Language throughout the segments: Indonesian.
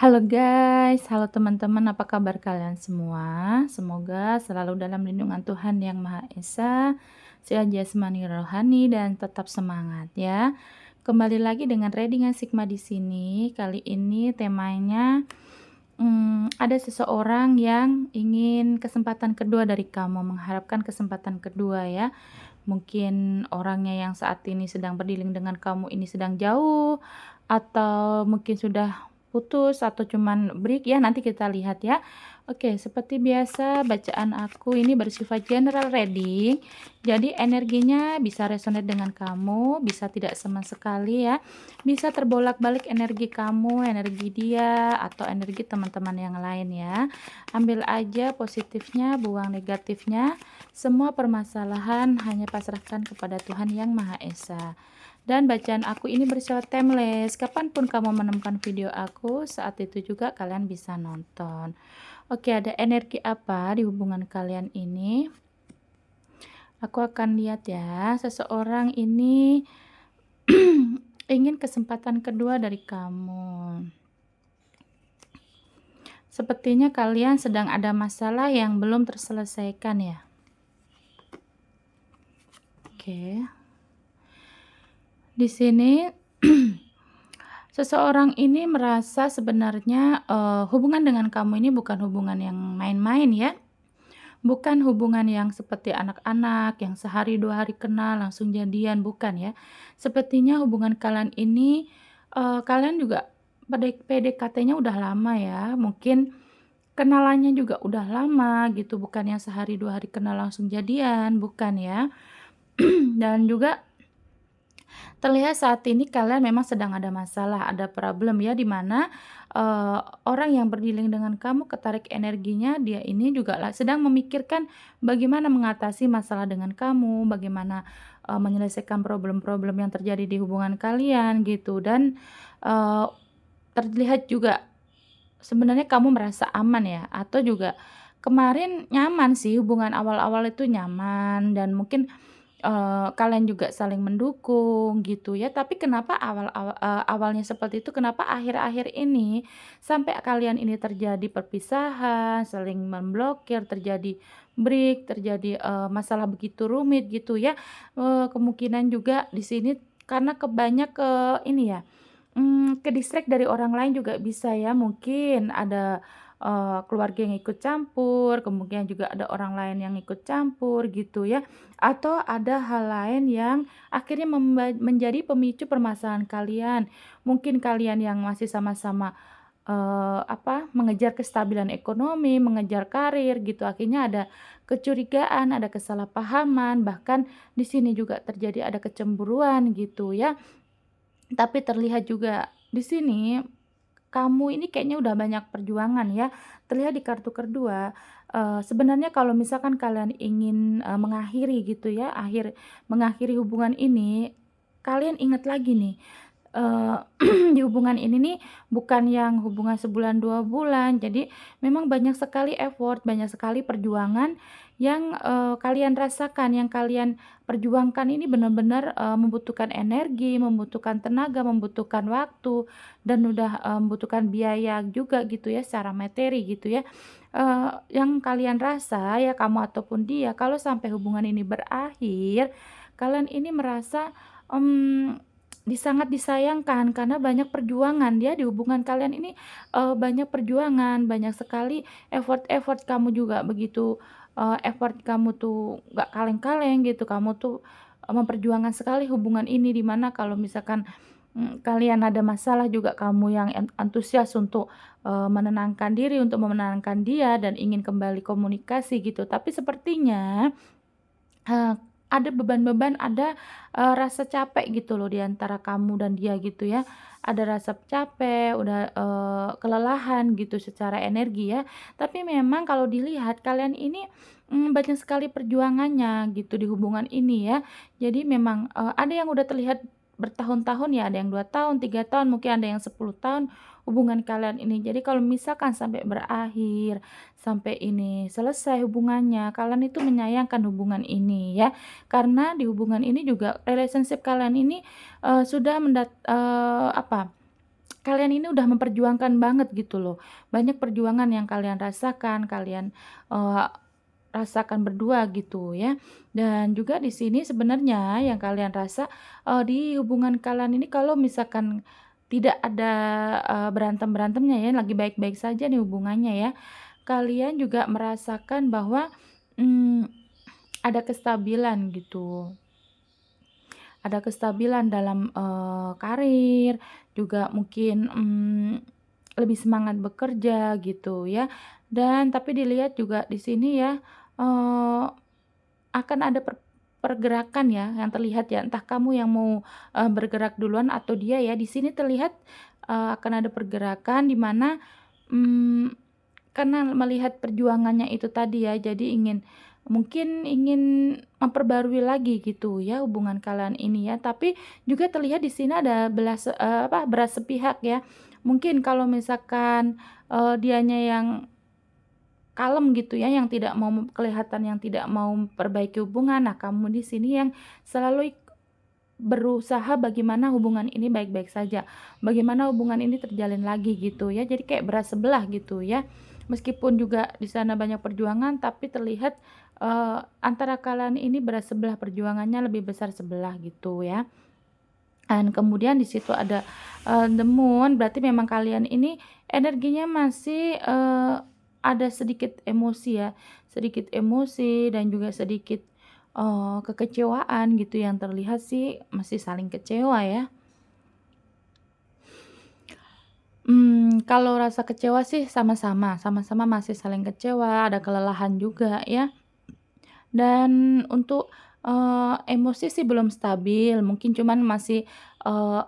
Halo guys, halo teman-teman, apa kabar kalian semua? Semoga selalu dalam lindungan Tuhan Yang Maha Esa, sehat jasmani rohani dan tetap semangat ya. Kembali lagi dengan reading Sigma di sini. Kali ini temanya ada seseorang yang ingin kesempatan kedua dari kamu, mengharapkan kesempatan kedua ya. Mungkin orangnya yang saat ini sedang berdiling dengan kamu ini sedang jauh, atau mungkin sudah putus atau cuman break ya, nanti kita lihat ya. Oke, seperti biasa bacaan aku ini bersifat general reading. Jadi energinya bisa resonate dengan kamu, bisa tidak sama sekali ya. Bisa terbolak-balik energi kamu, energi dia atau energi teman-teman yang lain ya. Ambil aja positifnya, buang negatifnya. Semua permasalahan hanya pasrahkan kepada Tuhan Yang Maha Esa. Dan bacaan aku ini bersifat timeless. Kapanpun kamu menemukan video aku, saat itu juga kalian bisa nonton. Oke, ada energi apa di hubungan kalian ini? Aku akan lihat ya, seseorang ini ingin kesempatan kedua dari kamu. Sepertinya kalian sedang ada masalah yang belum terselesaikan ya. Oke. Di sini seseorang ini merasa sebenarnya hubungan dengan kamu ini bukan hubungan yang main-main ya. Bukan hubungan yang seperti anak-anak yang sehari 2 hari kenal langsung jadian, bukan ya. Sepertinya hubungan kalian ini, kalian juga PDKT-nya udah lama ya, mungkin kenalannya juga udah lama gitu, bukan yang sehari 2 hari kenal langsung jadian, bukan ya. Dan juga terlihat saat ini kalian memang sedang ada masalah, ada problem ya, di mana, orang yang berdealing dengan kamu ketarik energinya, dia ini juga sedang memikirkan bagaimana mengatasi masalah dengan kamu, bagaimana, menyelesaikan problem-problem yang terjadi di hubungan kalian gitu. Dan, eee, terlihat juga sebenarnya kamu merasa aman ya, atau juga kemarin nyaman sih, hubungan awal-awal itu nyaman dan mungkin kalian juga saling mendukung gitu ya, tapi kenapa awalnya seperti itu, kenapa akhir-akhir ini sampai kalian ini terjadi perpisahan, saling memblokir, terjadi break, terjadi, masalah begitu rumit gitu ya. Kemungkinan juga di sini karena ini ya, ke-distract dari orang lain juga bisa ya, mungkin ada, keluarga yang ikut campur, kemudian juga ada orang lain yang ikut campur gitu ya, atau ada hal lain yang akhirnya menjadi pemicu permasalahan kalian. Mungkin kalian yang masih sama-sama, mengejar kestabilan ekonomi, mengejar karir gitu, akhirnya ada kecurigaan, ada kesalahpahaman, bahkan di sini juga terjadi ada kecemburuan gitu ya. Tapi terlihat juga di sini, kamu ini kayaknya udah banyak perjuangan ya. Terlihat di kartu kedua, sebenarnya kalau misalkan kalian ingin, mengakhiri gitu ya, mengakhiri hubungan ini, kalian ingat lagi nih, eee, di hubungan ini nih bukan yang hubungan sebulan, 2 bulan. Jadi memang banyak sekali effort, banyak sekali perjuangan yang, kalian rasakan, yang kalian perjuangkan ini benar-benar, membutuhkan energi, membutuhkan tenaga, membutuhkan waktu, dan udah, membutuhkan biaya juga gitu ya, secara materi gitu ya. Yang kalian rasa ya kamu ataupun dia, kalau sampai hubungan ini berakhir, kalian ini merasa, mmm sangat disayangkan karena banyak perjuangan ya di hubungan kalian ini, banyak perjuangan, banyak sekali effort-effort kamu juga begitu, effort kamu tuh nggak kaleng-kaleng gitu, kamu tuh, memperjuangkan sekali hubungan ini, di mana kalau misalkan, kalian ada masalah juga kamu yang antusias untuk, menenangkan diri, untuk menenangkan dia dan ingin kembali komunikasi gitu. Tapi sepertinya Eee, ada beban-beban, ada, rasa capek gitu loh di antara kamu dan dia gitu ya. Ada rasa capek, udah, kelelahan gitu secara energi ya. Tapi memang kalau dilihat kalian ini, banyak sekali perjuangannya gitu di hubungan ini ya. Jadi memang, ada yang udah terlihat bertahun-tahun ya, ada yang 2 tahun, 3 tahun, mungkin ada yang 10 tahun hubungan kalian ini. Jadi kalau misalkan sampai berakhir, sampai ini selesai hubungannya, kalian itu menyayangkan hubungan ini ya. Karena di hubungan ini juga relationship kalian ini, sudah kalian ini udah memperjuangkan banget gitu loh. Banyak perjuangan yang kalian rasakan, kalian, eee, rasakan berdua gitu ya. Dan juga di sini sebenarnya yang kalian rasa, di hubungan kalian ini kalau misalkan tidak ada, berantem-berantemnya ya, lagi baik-baik saja nih hubungannya ya, kalian juga merasakan bahwa, mmm, ada kestabilan gitu. Ada kestabilan dalam, karir, juga mungkin, lebih semangat bekerja gitu ya. Dan tapi dilihat juga di sini ya, eee, akan ada pergerakan ya yang terlihat ya, entah kamu yang mau, bergerak duluan atau dia ya. Di sini terlihat, akan ada pergerakan di mana, mmm karena melihat perjuangannya itu tadi ya, jadi mungkin ingin memperbarui lagi gitu ya hubungan kalian ini ya, tapi juga terlihat di sini ada beras sepihak ya. Mungkin kalau misalkan, dianya yang kalem gitu ya, yang tidak mau kelihatan yang tidak mau memperbaiki hubungan, nah kamu di sini yang selalu berusaha bagaimana hubungan ini baik-baik saja, bagaimana hubungan ini terjalin lagi gitu ya. Jadi kayak beras sebelah gitu ya. Meskipun juga di sana banyak perjuangan, tapi terlihat, antara kalian ini beras sebelah, perjuangannya lebih besar sebelah gitu ya. Dan kemudian di situ ada, the moon, berarti memang kalian ini energinya masih, ada sedikit emosi ya, sedikit emosi dan juga sedikit, kekecewaan gitu yang terlihat sih masih saling kecewa ya. Kalau rasa kecewa sih sama-sama masih saling kecewa, ada kelelahan juga ya. Dan untuk, emosi sih belum stabil, mungkin cuman masih, eee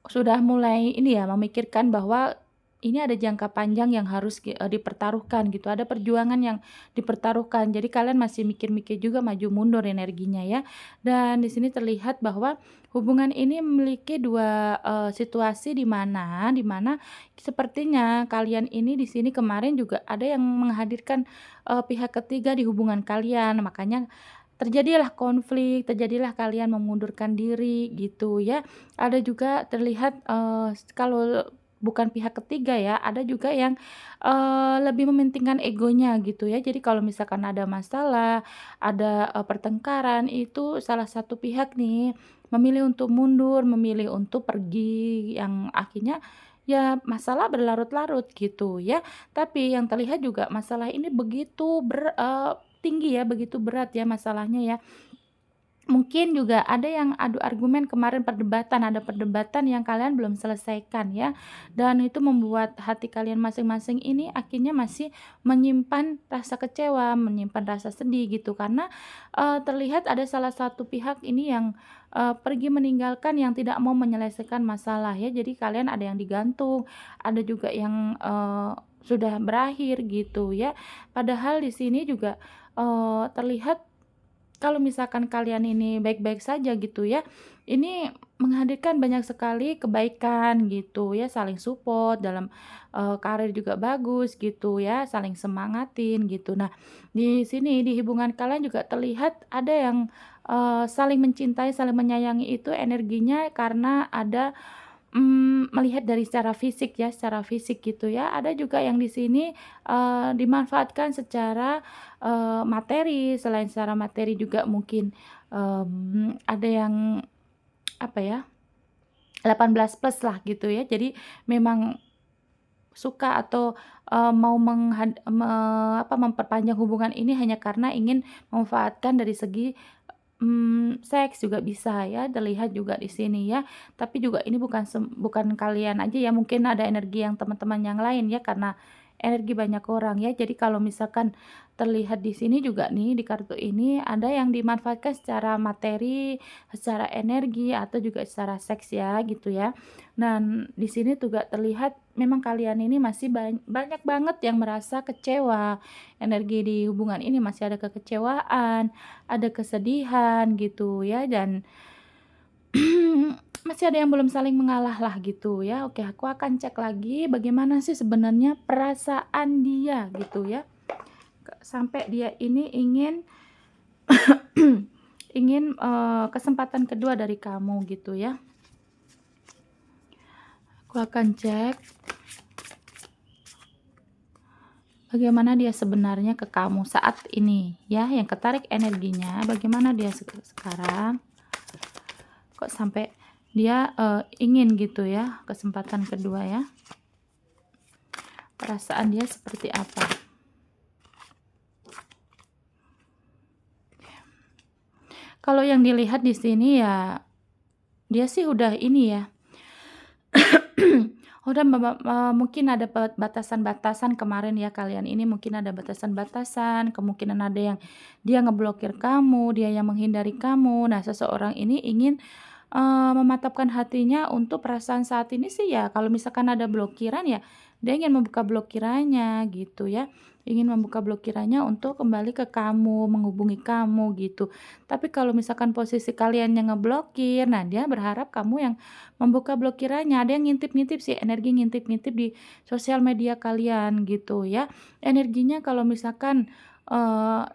sudah mulai ini ya, memikirkan bahwa ini ada jangka panjang yang harus dipertaruhkan gitu, ada perjuangan yang dipertaruhkan. Jadi kalian masih mikir-mikir juga maju mundur energinya ya. Dan di sini terlihat bahwa hubungan ini memiliki 2 situasi di mana sepertinya kalian ini di sini kemarin juga ada yang menghadirkan, pihak ketiga di hubungan kalian. Makanya terjadilah konflik, terjadilah kalian memundurkan diri gitu ya. Ada juga terlihat, kalau bukan pihak ketiga ya, ada juga yang, lebih mementingkan egonya gitu ya. Jadi kalau misalkan ada masalah, ada, pertengkaran, itu salah satu pihak nih memilih untuk mundur, memilih untuk pergi, yang akhirnya ya masalah berlarut-larut gitu ya. Tapi yang terlihat juga masalah ini begitu tinggi ya, begitu berat ya masalahnya ya. Mungkin juga ada yang adu argumen kemarin perdebatan, ada perdebatan yang kalian belum selesaikan ya, dan itu membuat hati kalian masing-masing ini akhirnya masih menyimpan rasa kecewa, menyimpan rasa sedih gitu karena, terlihat ada salah satu pihak ini yang, pergi meninggalkan yang tidak mau menyelesaikan masalah ya. Jadi kalian ada yang digantung, ada juga yang, sudah berakhir gitu ya. Padahal di sini juga, terlihat kalau misalkan kalian ini baik-baik saja gitu ya, ini menghadirkan banyak sekali kebaikan gitu ya, saling support dalam, karir juga bagus gitu ya, saling semangatin gitu. Nah, di sini di hubungan kalian juga terlihat ada yang, saling mencintai, saling menyayangi itu energinya karena ada, melihat dari secara fisik ya, secara fisik gitu ya. Ada juga yang di sini, dimanfaatkan secara, materi, selain secara materi juga mungkin, ada yang apa ya, 18 plus lah gitu ya. Jadi memang suka atau, mau memperpanjang hubungan ini hanya karena ingin memanfaatkan dari segi, seks juga bisa ya, terlihat juga di sini ya. Tapi juga ini bukan kalian aja ya, mungkin ada energi yang teman-teman yang lain ya, karena energi banyak orang ya. Jadi kalau misalkan terlihat di sini juga nih, di kartu ini ada yang dimanfaatkan secara materi, secara energi, atau juga secara seks ya, gitu ya. Dan di sini juga terlihat memang kalian ini masih banyak banget yang merasa kecewa. Energi di hubungan ini masih ada kekecewaan, ada kesedihan gitu ya, dan masih ada yang belum saling mengalah lah gitu ya. Oke, aku akan cek lagi bagaimana sih sebenarnya perasaan dia gitu ya. Sampai dia ini ingin kesempatan kedua dari kamu gitu ya. Aku akan cek bagaimana dia sebenarnya ke kamu saat ini ya, yang ketarik energinya, bagaimana dia sekarang, kok sampai dia, ingin gitu ya, kesempatan kedua ya, perasaan dia seperti apa. Kalau yang dilihat di sini ya, dia sih udah ini ya, udah mungkin ada batasan-batasan kemarin ya, kalian ini mungkin ada batasan-batasan, kemungkinan ada yang dia ngeblokir kamu, dia yang menghindari kamu. Nah, seseorang ini ingin, mematapkan hatinya untuk perasaan saat ini sih ya, kalau misalkan ada blokiran ya, dia ingin membuka blokirannya gitu ya, ingin membuka blokirannya untuk kembali ke kamu, menghubungi kamu gitu. Tapi kalau misalkan posisi kalian yang ngeblokir, nah dia berharap kamu yang membuka blokirannya. Ada yang ngintip-ngintip sih, energi ngintip-ngintip di sosial media kalian gitu ya. Energinya kalau misalkan,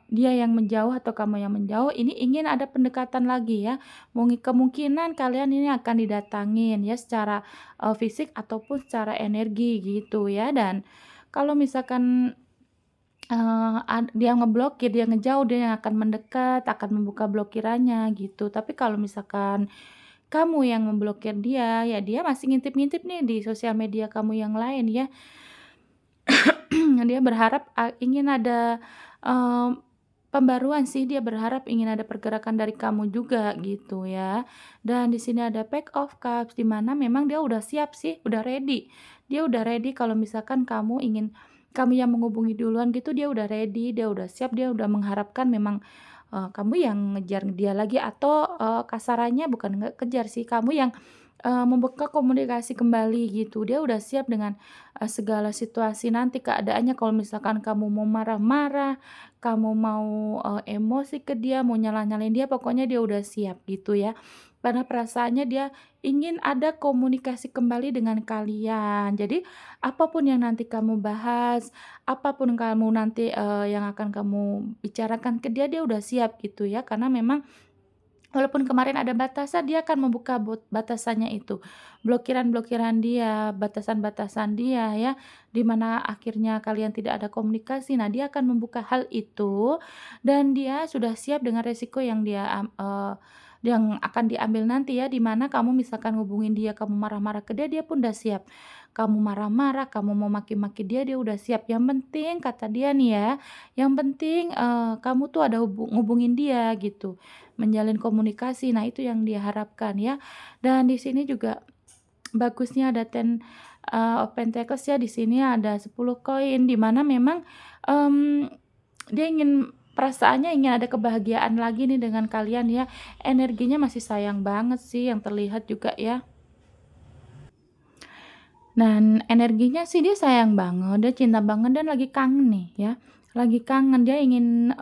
dia yang menjauh atau kamu yang menjauh, ini ingin ada pendekatan lagi ya. Kemungkinan kalian ini akan didatangin ya secara, fisik ataupun secara energi gitu ya. Dan kalau misalkan dia ngeblokir, dia ngejauh, dia yang akan mendekat, akan membuka blokirannya gitu. Tapi kalau misalkan kamu yang memblokir dia, ya dia masih ngintip-ngintip nih di sosial media kamu yang lain ya. Dia berharap ingin ada, eee, pembaruan sih, dia berharap ingin ada pergerakan dari kamu juga gitu ya. Dan di sini ada Pack of Cups, di mana memang dia udah siap sih, udah ready. Dia udah ready kalau misalkan kamu yang menghubungi duluan gitu, dia udah ready, dia udah siap, dia udah mengharapkan memang, kamu yang ngejar dia lagi atau, kasarannya bukan kejar sih, kamu yang, membuka komunikasi kembali gitu. Dia udah siap dengan segala situasi nanti keadaannya kalau misalkan kamu mau marah-marah, kamu mau, emosi ke dia, mau nyala-nyalain dia, pokoknya dia udah siap gitu ya. Karena perasaannya dia ingin ada komunikasi kembali dengan kalian. Jadi, apapun yang nanti kamu bahas, apapun kamu nanti, yang akan kamu bicarakan ke dia, dia udah siap gitu ya. Karena memang walaupun kemarin ada batasan, dia akan membuka batasannya itu. Blokiran-blokiran dia, batasan-batasan dia ya, di mana akhirnya kalian tidak ada komunikasi. Nah, dia akan membuka hal itu dan dia sudah siap dengan resiko yang akan diambil nanti ya, di mana kamu misalkan hubungin dia, kamu marah-marah ke dia, dia pun udah siap. Kamu marah-marah, kamu mau maki-maki dia udah siap. Yang penting kata dia nih ya, yang penting, kamu tuh ada ngubungin dia gitu, menjalin komunikasi. Nah, itu yang dia harapkan ya. Dan di sini juga bagusnya ada of Pentacles ya, di sini ada 10 koin, di mana memang, mmm, dia perasaannya ingin ada kebahagiaan lagi nih dengan kalian ya. Energinya masih sayang banget sih yang terlihat juga ya. Dan energinya sih dia sayang banget, dia cinta banget dan lagi kangen nih ya. Lagi kangen, dia ingin,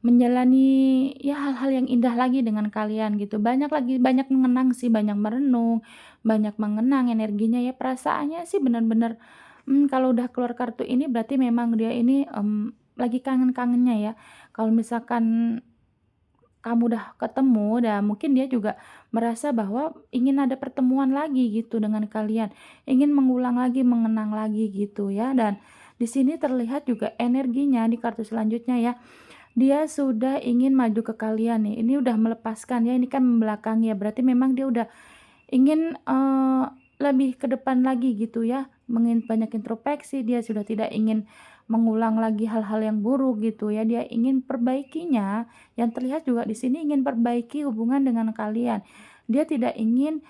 menjalani ya hal-hal yang indah lagi dengan kalian gitu. Banyak mengenang sih, banyak merenung, banyak mengenang energinya ya. Perasaannya sih benar-benar, kalau udah keluar kartu ini berarti memang dia ini, lagi kangen-kangennya ya. Kalau misalkan kamu udah ketemu dan mungkin dia juga merasa bahwa ingin ada pertemuan lagi gitu dengan kalian, ingin mengulang lagi, mengenang lagi gitu ya. Dan di sini terlihat juga energinya di kartu selanjutnya ya, dia sudah ingin maju ke kalian nih, ini udah melepaskan ya, ini kan membelakangi ya, berarti memang dia udah ingin, lebih ke depan lagi gitu ya, banyak introspeksi, dia sudah tidak ingin mengulang lagi hal-hal yang buruk gitu ya, dia ingin perbaikinya, yang terlihat juga di sini ingin perbaiki hubungan dengan kalian. Dia tidak ingin,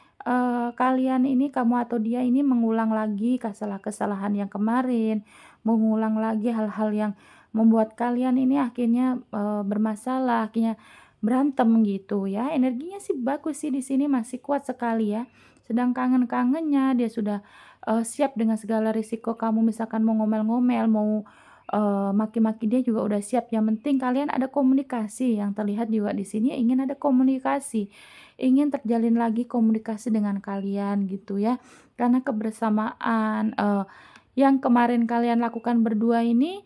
kalian ini, kamu atau dia ini mengulang lagi kesalahan-kesalahan yang kemarin, mengulang lagi hal-hal yang membuat kalian ini akhirnya, bermasalah, akhirnya berantem gitu ya. Energinya sih bagus sih di sini masih kuat sekali ya. Sedang kangen-kangennya dia sudah, siap dengan segala risiko kamu misalkan mau ngomel-ngomel, mau, maki-maki dia juga udah siap. Yang penting kalian ada komunikasi, yang terlihat juga di sini ingin ada komunikasi, ingin terjalin lagi komunikasi dengan kalian gitu ya. Karena kebersamaan, yang kemarin kalian lakukan berdua ini,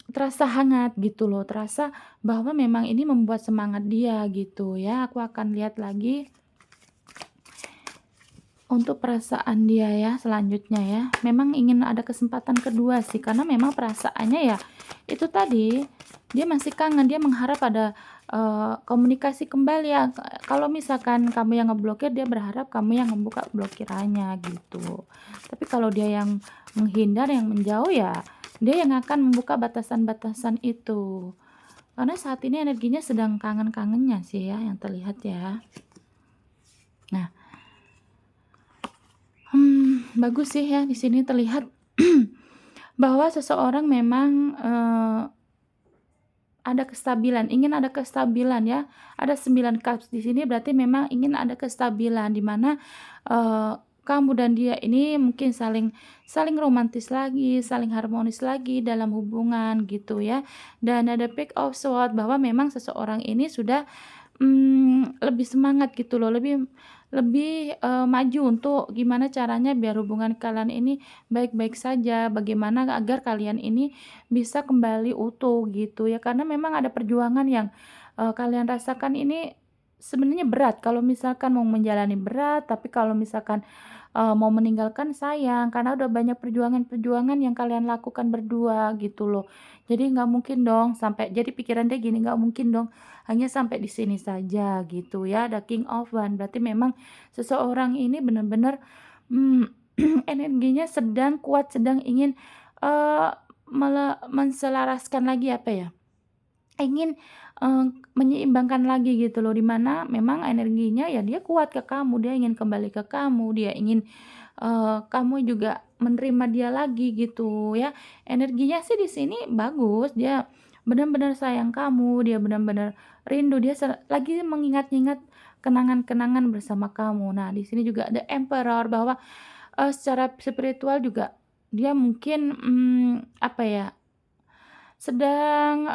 terasa hangat gitu loh, terasa bahwa memang ini membuat semangat dia gitu ya. Aku akan lihat lagi Untuk perasaan dia ya selanjutnya ya, memang ingin ada kesempatan kedua sih, karena memang perasaannya ya itu tadi, dia masih kangen, dia mengharap ada, komunikasi kembali ya, kalau misalkan kamu yang ngeblokir, dia berharap kamu yang membuka blokirannya gitu. Tapi kalau dia yang menghindar, yang menjauh ya, dia yang akan membuka batasan-batasan itu. Karena saat ini energinya sedang kangen-kangennya sih ya, yang terlihat ya. Nah, bagus sih ya di sini terlihat bahwa seseorang memang, ada kestabilan, ingin ada kestabilan ya. Ada 9 cups di sini berarti memang ingin ada kestabilan di mana, kamu dan dia ini mungkin saling saling romantis lagi, saling harmonis lagi dalam hubungan gitu ya. Dan ada Page of Swords bahwa memang seseorang ini sudah lebih semangat gitu loh, lebih lebih, maju untuk gimana caranya biar hubungan kalian ini baik-baik saja, bagaimana agar kalian ini bisa kembali utuh gitu ya. Karena memang ada perjuangan yang, kalian rasakan ini sebenarnya berat, kalau misalkan mau menjalani berat, tapi kalau misalkan, mau meninggalkan sayang, karena udah banyak perjuangan-perjuangan yang kalian lakukan berdua gitu loh. Jadi nggak mungkin dong sampai jadi pikiran dia gini, nggak mungkin dong hanya sampai di sini saja gitu ya, ada King of Wands berarti memang seseorang ini benar-benar, mmm, energinya sedang kuat, sedang ingin, eee, menselaraskan lagi apa ya, ingin, menyeimbangkan lagi gitu loh, di mana memang energinya ya dia kuat ke kamu, dia ingin kembali ke kamu, dia ingin, kamu juga menerima dia lagi gitu ya. Energinya sih di sini bagus, dia benar-benar sayang kamu, dia benar-benar rindu, dia lagi mengingat-ingat kenangan-kenangan bersama kamu. Nah, di sini juga ada Emperor bahwa, secara spiritual juga dia mungkin, apa ya, sedang,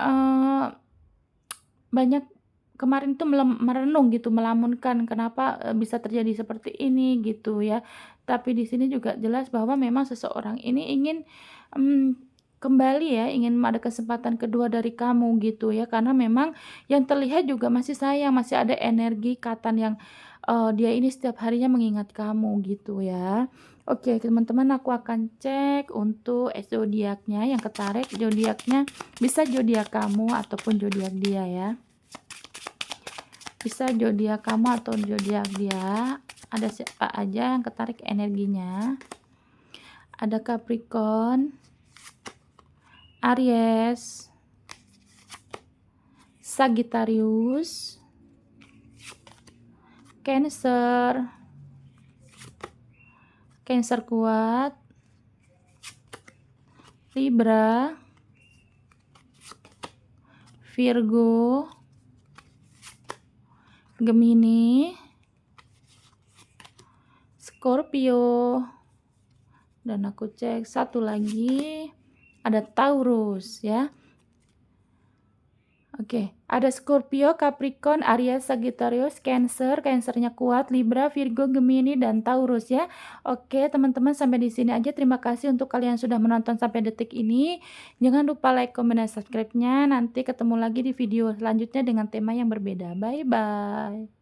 banyak kemarin tuh merenung gitu, melamunkan kenapa, bisa terjadi seperti ini gitu ya. Tapi di sini juga jelas bahwa memang seseorang ini ingin, mmm, kembali ya, ingin ada kesempatan kedua dari kamu gitu ya. Karena memang yang terlihat juga masih sayang, masih ada energi ikatan yang, dia ini setiap harinya mengingat kamu gitu ya. Oke teman-teman, aku akan cek untuk zodiaknya yang ketarik, zodiaknya bisa zodiak kamu ataupun zodiak dia ya. Bisa zodiak kamu atau zodiak dia, ada siapa aja yang ketarik energinya. Ada Capricorn, Aries, Sagittarius, Cancer, Cancer kuat, Libra, Virgo, Gemini, Scorpio, dan aku cek satu lagi ada Taurus ya. Oke, ada Scorpio, Capricorn, Aries, Sagittarius, Cancer, Cancernya kuat, Libra, Virgo, Gemini, dan Taurus ya. Oke, teman-teman sampai di sini aja. Terima kasih untuk kalian sudah menonton sampai detik ini. Jangan lupa like, comment, dan subscribe-nya. Nanti ketemu lagi di video selanjutnya dengan tema yang berbeda. Bye-bye.